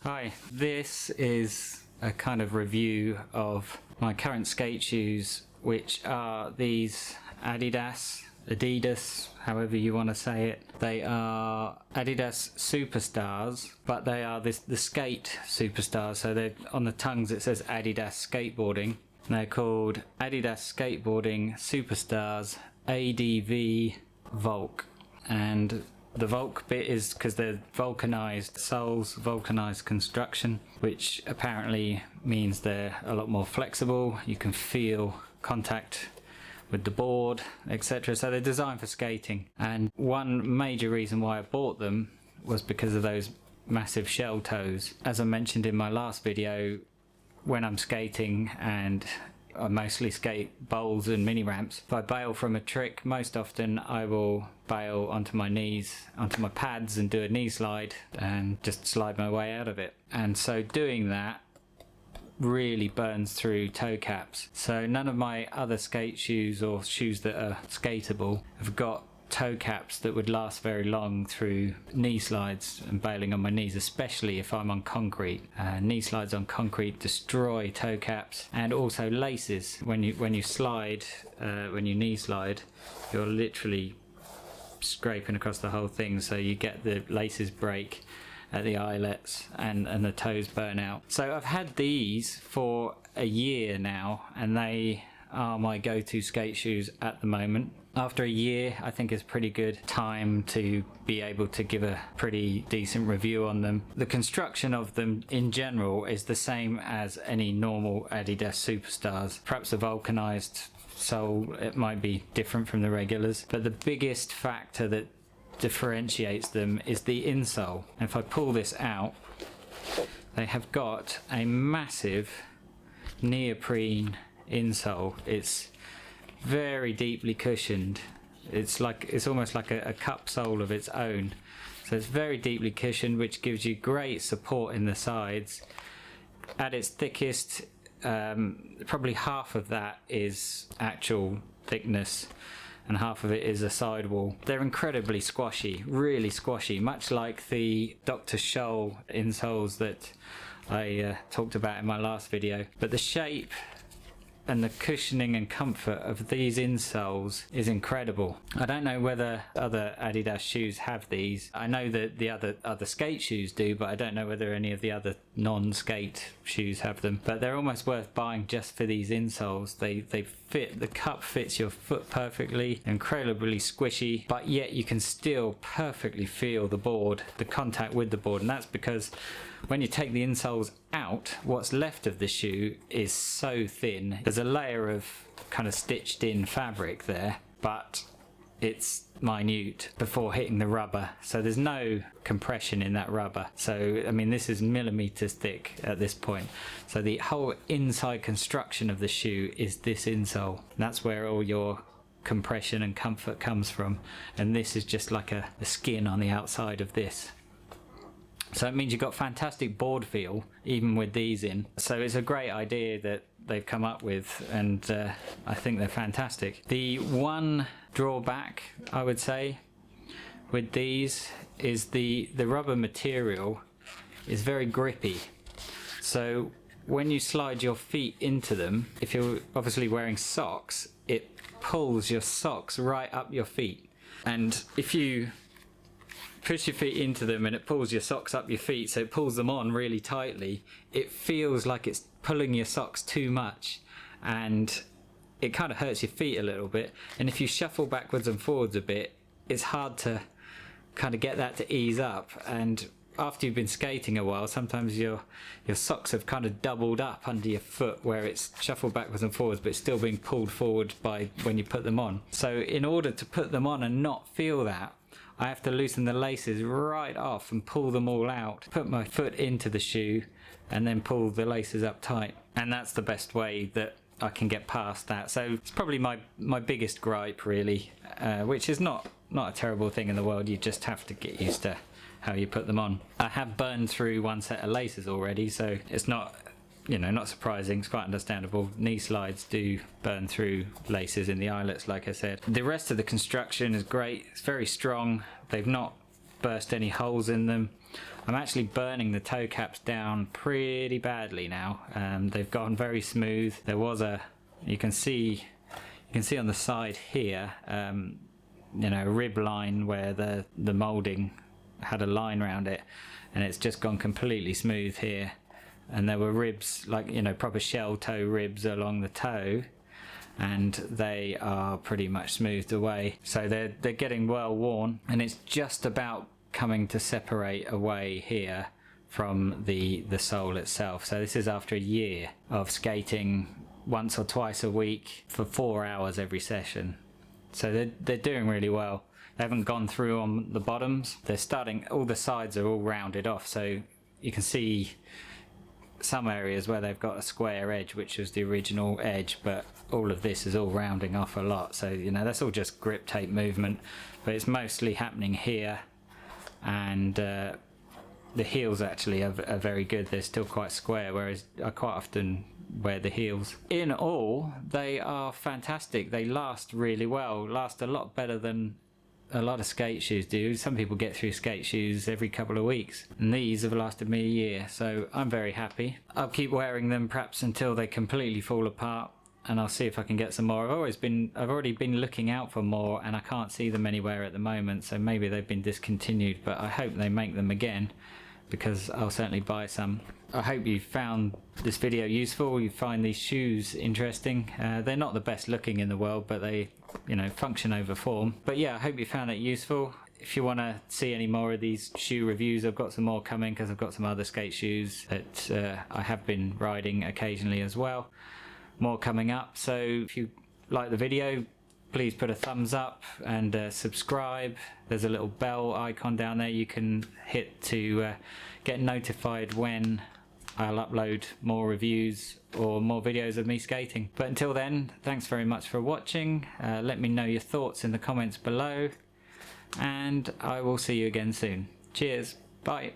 Hi, this is a kind of review of my current skate shoes, which are these Adidas, however you want to say it. They are Adidas Superstars, but they are the skate superstars, so they're on the tongues it says Adidas Skateboarding. They're called Adidas Skateboarding Superstars ADV Vulc, and the Vulc bit is because they're vulcanized soles, vulcanized construction, which apparently means they're a lot more flexible. You can feel contact with the board, etc. So they're designed for skating. And one major reason why I bought them was because of those massive shell toes. As I mentioned in my last video, when I'm skating, and I mostly skate bowls and mini ramps, if I bail from a trick, most often I will bail onto my knees, onto my pads, and do a knee slide and just slide my way out of it. And so doing that really burns through toe caps. So none of my other skate shoes or shoes that are skatable have got toe caps that would last very long through knee slides and bailing on my knees, especially if I'm on concrete. Knee slides on concrete destroy toe caps, and also laces. When you slide, when you knee slide, you're literally scraping across the whole thing, so you get the laces break at the eyelets and the toes burn out. So I've had these for a year now, and they are my go-to skate shoes at the moment. After a year, I think it's pretty good time to be able to give a pretty decent review on them. The construction of them in general is the same as any normal Adidas Superstars. Perhaps the vulcanized sole, it might be different from the regulars, but the biggest factor that differentiates them is the insole. And if I pull this out, they have got a massive neoprene insole. It's very deeply cushioned. It's almost like a cup sole of its own. So it's very deeply cushioned, which gives you great support in the sides. At its thickest, probably half of that is actual thickness and half of it is a sidewall. They're incredibly squashy, really squashy, much like the Dr. Scholl insoles that I talked about in my last video. But the shape and the cushioning and comfort of these insoles is incredible. I don't know whether other Adidas shoes have these. I know that the other skate shoes do, but I don't know whether any of the other non-skate shoes have them. But they're almost worth buying just for these insoles. They fit, the cup fits your foot perfectly, incredibly squishy, but yet you can still perfectly feel the board, the contact with the board. And that's because when you take the insoles out, what's left of the shoe is so thin. There's a layer of kind of stitched in fabric there, but it's minute before hitting the rubber, so there's no compression in that rubber. So I mean, this is millimeters thick at this point, so the whole inside construction of the shoe is this insole. That's where all your compression and comfort comes from, and this is just like a skin on the outside of this. So it means you've got fantastic board feel even with these in. So it's a great idea that they've come up with, and I think they're fantastic. The one drawback I would say with these is the rubber material is very grippy. So when you slide your feet into them, if you're obviously wearing socks, it pulls your socks right up your feet. And if you push your feet into them and it pulls your socks up your feet, so it pulls them on really tightly, it feels like it's pulling your socks too much, and it kind of hurts your feet a little bit. And if you shuffle backwards and forwards a bit, it's hard to kind of get that to ease up. And after you've been skating a while, sometimes your socks have kind of doubled up under your foot, where it's shuffled backwards and forwards but it's still being pulled forward by when you put them on. So in order to put them on and not feel that, I have to loosen the laces right off and pull them all out, put my foot into the shoe and then pull the laces up tight. And that's the best way that I can get past that. So it's probably my biggest gripe really, which is not a terrible thing in the world. You just have to get used to how you put them on. I have burned through one set of laces already, so it's not, not surprising. It's quite understandable. Knee slides do burn through laces in the eyelets, like I said. The rest of the construction is great. It's very strong. They've not burst any holes in them. I'm actually burning the toe caps down pretty badly now. They've gotten very smooth. There was you can see on the side here, you know, a rib line where the moulding had a line around it, and it's just gone completely smooth here. And there were ribs, like, you know, proper shell toe ribs along the toe, and they are pretty much smoothed away. So they're getting well worn, and it's just about coming to separate away here from the sole itself. So this is after a year of skating once or twice a week for 4 hours every session. So they're doing really well. They haven't gone through on the bottoms. They're starting, all the sides are all rounded off, so you can see some areas where they've got a square edge, which was the original edge, but all of this is all rounding off a lot. So, you know, that's all just grip tape movement, but it's mostly happening here. And the heels actually are very good. They're still quite square, whereas I quite often wear the heels. In all, they are fantastic. They last really well, last a lot better than a lot of skate shoes do. Some people get through skate shoes every couple of weeks, and these have lasted me a year, so I'm very happy. I'll keep wearing them perhaps until they completely fall apart, and I'll see if I can get some more. I've already been looking out for more, and I can't see them anywhere at the moment, so maybe they've been discontinued, but I hope they make them again, because I'll certainly buy some. I hope you found this video useful, you find these shoes interesting. They're not the best looking in the world, but they, you know, function over form. But yeah, I hope you found it useful. If you want to see any more of these shoe reviews, I've got some more coming, because I've got some other skate shoes that I have been riding occasionally as well. More coming up, so if you like the video, please put a thumbs up and subscribe. There's a little bell icon down there you can hit to get notified when I'll upload more reviews or more videos of me skating. But until then, thanks very much for watching. Let me know your thoughts in the comments below, and I will see you again soon. Cheers, bye.